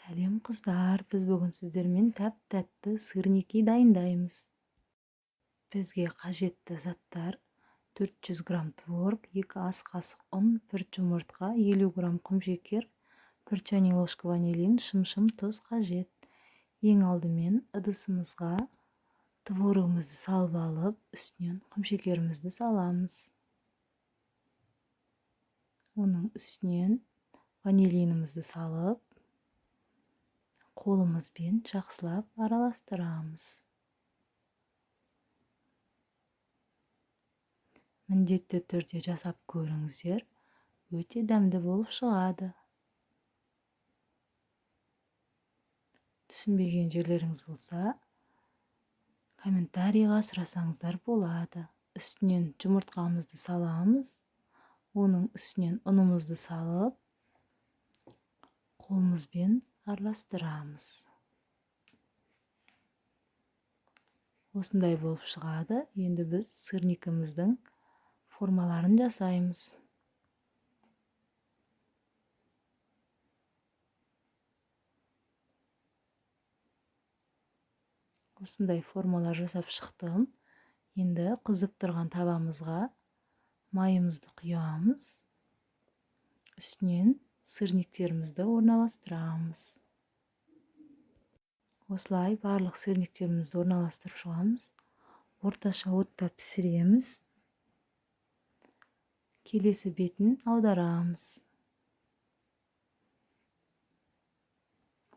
Сәлем қыздар, біз бүгін сіздермен тәп-тәтті сырники дайындаймыз. Бізге қажетті заттар: 400 грамм творог, 2 ас қасық ұн, 1 жұмыртқа, 50 грамм құмшекер, 1 чайный ложка ванилин, шым-шым тұз қажет. Ең алдымен ыдысымызға творогымызды салып алып, үстінен құмшекерімізді саламыз. Оның үстінен ванилинімізді салып, қолымызбен жақсылап араластырамыз. Міндетті түрде жасап көріңіздер, өте дәмді болып шығады. Түсінбеген жерлеріңіз болса, комментарийға сұрасаңыздар болады. Үстінен жұмыртқамызды саламыз, оның үстінен ұнымызды салып, қолымызбен араластырамыз. Осындай болып шығады. Енді біз сырникіміздің формаларын жасаймыз. Осындай формалар жасап шықтым. Енді қызып тұрған табамызға майымызды құямыз. Үстінен сырниктерімізді орналастырамыз. Осылай барлық сырниктерімізді орналастырып шығамыз. Орташа отта пісіреміз. Келесі бетін аударамыз.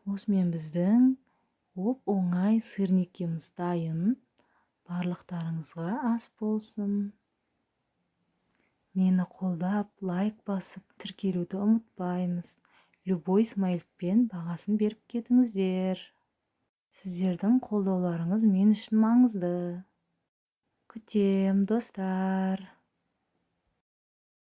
Осымен біздің оп-оңай сырникіміз дайын. Барлықтарыңызға ас болсын. Мені қолдап, лайк басып, тіркелуді ұмытпаймыз. Любой смайлікпен бағасын беріп кетіңіздер. Сіздердің қолдауларыңыз мен үшін маңызды. Күтем, достар.